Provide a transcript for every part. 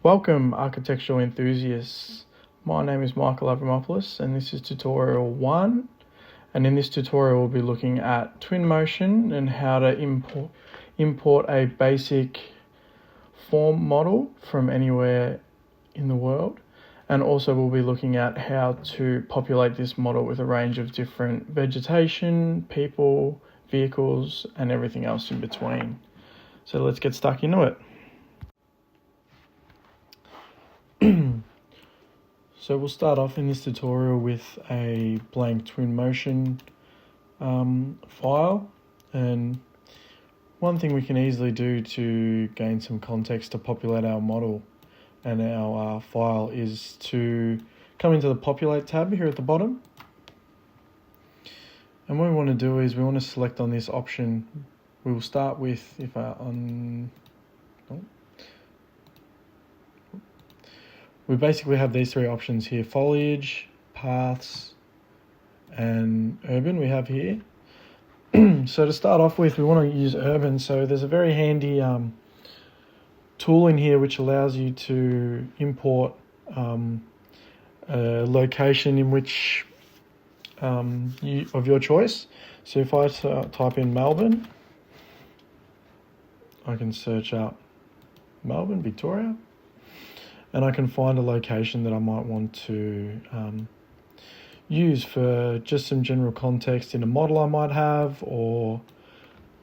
Welcome, architectural enthusiasts. My name is Michael Avramopoulos and this is tutorial 1. And in this tutorial we'll be looking at Twinmotion and how to import a basic form model from anywhere in the world. And also we'll be looking at how to populate this model with a range of different vegetation, people, vehicles, and everything else in between. So let's get stuck into it. So we'll start off in this tutorial with a blank Twinmotion file, and one thing we can easily do to gain some context to populate our model and our file is to come into the Populate tab here at the bottom. And what we want to do is we want to select on this option. We will start with, we basically have these three options here: foliage, paths, and urban we have here. So to start off with, we want to use urban. So there's a very handy tool in here which allows you to import a location in which of your choice. So if I type in Melbourne, I can search up Melbourne, Victoria, and I can find a location that I might want to use for just some general context in a model I might have, or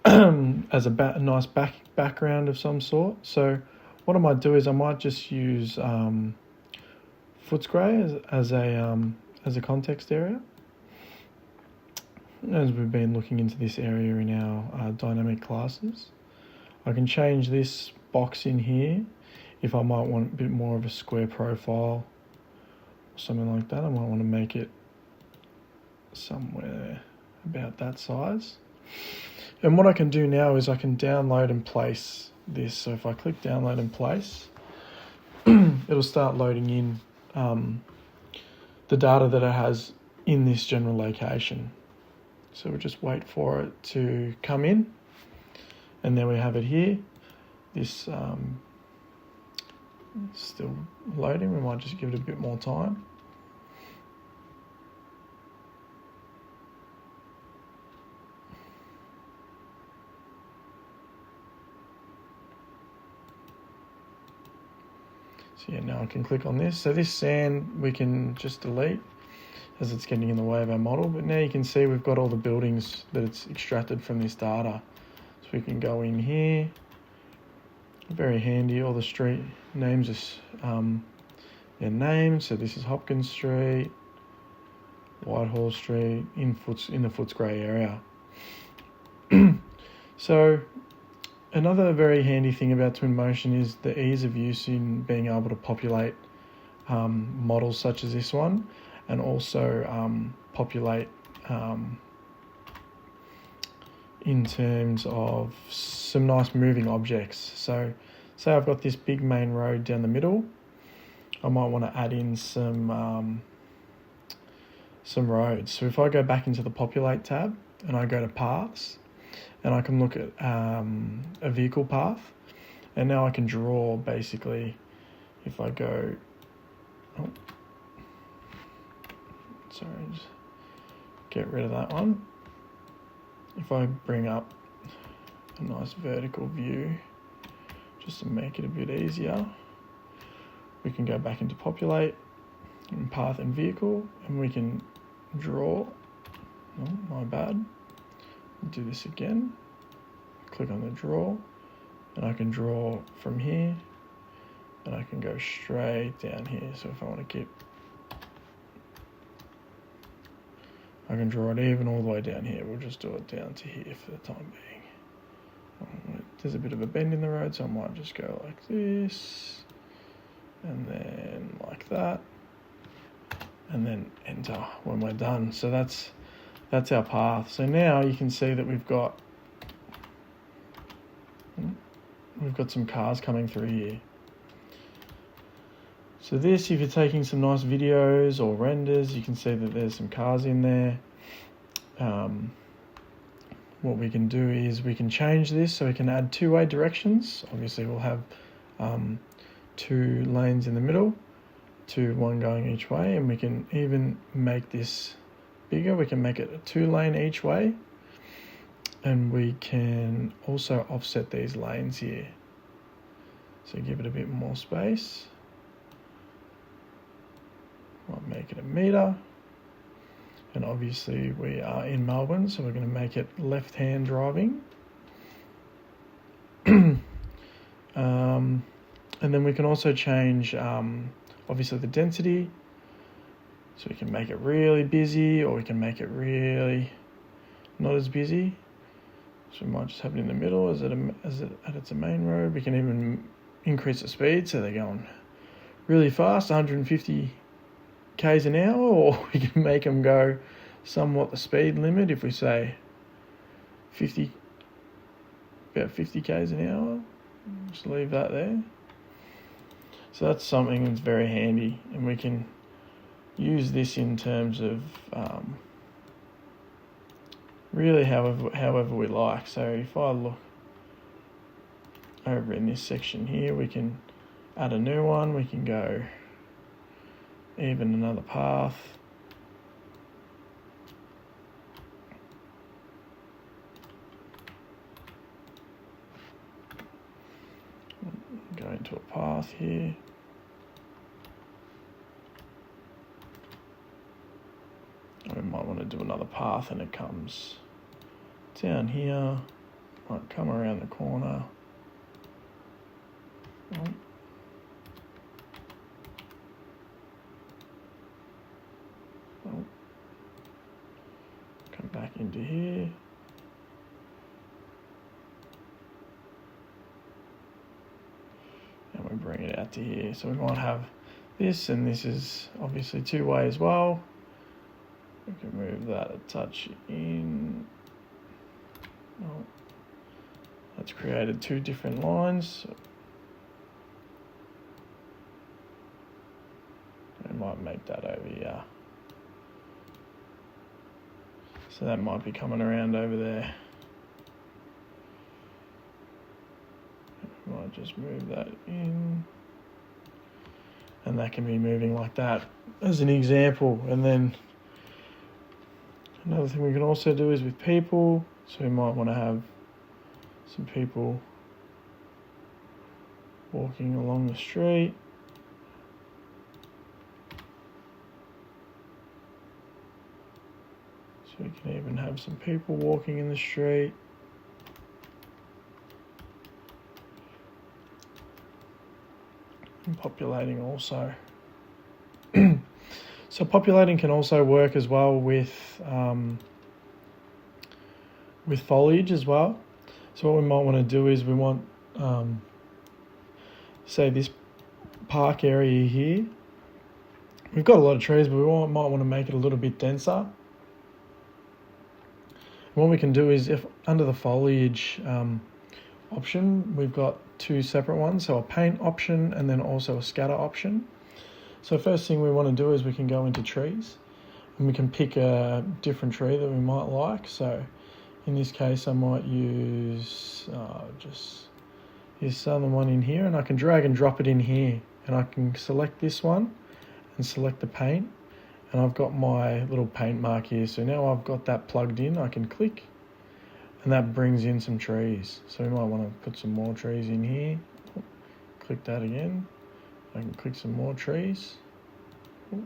as a nice background of some sort. So what I might do is I might just use Footscray as a context area, as we've been looking into this area in our dynamic classes. I can change this box in here if I might want a bit more of a square profile or something like that. I might want to make it somewhere about that size. And what I can do now is I can download and place this. So if I click download and place, it'll start loading in the data that it has in this general location. So we'll just wait for it to come in, and there we have it here. This still loading. We might just give it a bit more time. So yeah, now I can click on this. So this sand we can just delete as it's getting in the way of our model. But now you can see we've got all the buildings that it's extracted from this data. So we can go in here. Very handy. All the street names are their names. So this is Hopkins Street, Whitehall Street, in the Footscray area. So another very handy thing about Twinmotion is the ease of use in being able to populate models such as this one, and also populate in terms of some nice moving objects. So say I've got this big main road down the middle, I might want to add in some roads. So if I go back into the Populate tab and I go to paths, and I can look at a vehicle path, and now I can draw basically. If I go, just get rid of that one. If I bring up a nice vertical view, just to make it a bit easier, we can go back into Populate and Path and Vehicle, and we can draw. Oh, my bad. Do this again. Click on the draw, and I can draw from here, and I can go straight down here. So if I want to keep, I can draw it even all the way down here. We'll just do it down to here for the time being. There's a bit of a bend in the road, so I might just go like this, and then like that, and then enter when we're done. So that's our path. So now you can see that we've got some cars coming through here. So this, if you're taking some nice videos or renders, you can see that there's some cars in there. What we can do is we can change this so we can add two-way directions. Obviously we'll have 2 lanes in the middle, one going each way, and we can even make this bigger. We can make it a 2 lane each way, and we can also offset these lanes here. So give it a bit more space. Might make it a metre. And obviously we are in Melbourne, so we're going to make it left-hand driving. And then we can also change, obviously, the density. So we can make it really busy, or we can make it really not as busy. So we might just have it in the middle as it's a main road. We can even increase the speed, so they're going really fast, 150 k's an hour, or we can make them go somewhat the speed limit. If we say about 50 k's an hour, just leave that there. So that's something that's very handy, and we can use this in terms of really however we like. So if I look over in this section here, we can add a new one. We can go even another path. Go into a path here. We might want to do another path, and it comes down here, might come around the corner. Oh. Oh. Come back into here. And we bring it out to here. So we might have this, and this is obviously 2-way as well. We can move that a touch in. Oh. That's created 2 different lines. We might make that over here. So that might be coming around over there. Might just move that in. And that can be moving like that as an example. And then another thing we can also do is with people. So we might want to have some people walking along the street. So we can even have some people walking in the street. And populating also. So populating can also work as well with foliage as well. So what we might want to do is we want, say this park area here. We've got a lot of trees, but we might want to make it a little bit denser. What we can do is, if under the foliage option, we've got 2 separate ones, so a paint option and then also a scatter option. So first thing we want to do is we can go into trees, and we can pick a different tree that we might like. So in this case, I might use here's some one in here, and I can drag and drop it in here, and I can select this one and select the paint, and I've got my little paint mark here. So now I've got that plugged in, I can click, and that brings in some trees. So we might want to put some more trees in here. Click that again. I can click some more trees. So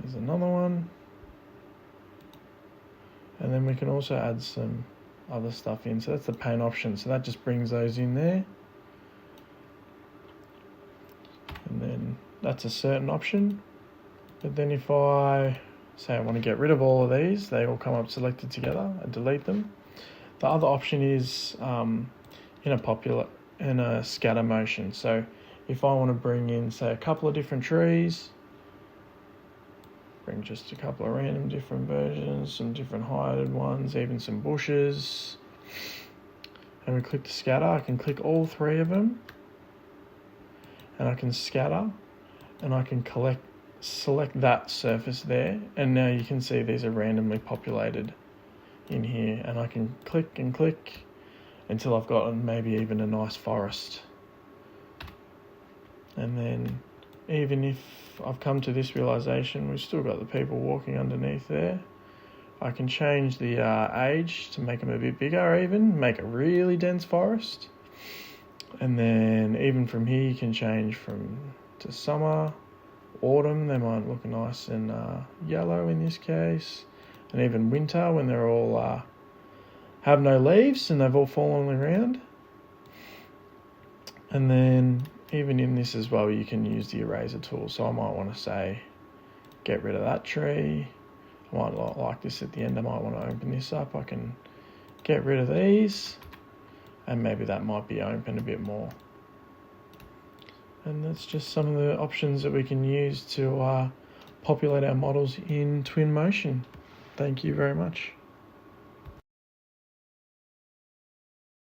there's another one. And then we can also add some other stuff in. So that's the paint option. So that just brings those in there. And then that's a certain option. But then if I say I want to get rid of all of these, they all come up selected together. I delete them. The other option is in a scatter motion. So if I want to bring in, say, a couple of different trees, bring just a couple of random different versions, some different heighted ones, even some bushes, and we click the scatter, I can click all 3 of them, and I can scatter, and I can collect select that surface there, and now you can see these are randomly populated in here, and I can click and click until I've gotten maybe even a nice forest. And then even if I've come to this realization, we've still got the people walking underneath there, I can change the age to make them a bit bigger, or even make a really dense forest. And then even from here you can change to summer, autumn, they might look nice and yellow in this case, and even winter when they're all have no leaves and they've all fallen on the ground. And then even in this as well, you can use the eraser tool. So I might want to say, get rid of that tree. I might not like this at the end. I might want to open this up. I can get rid of these, and maybe that might be open a bit more. And that's just some of the options that we can use to populate our models in Twinmotion. Thank you very much.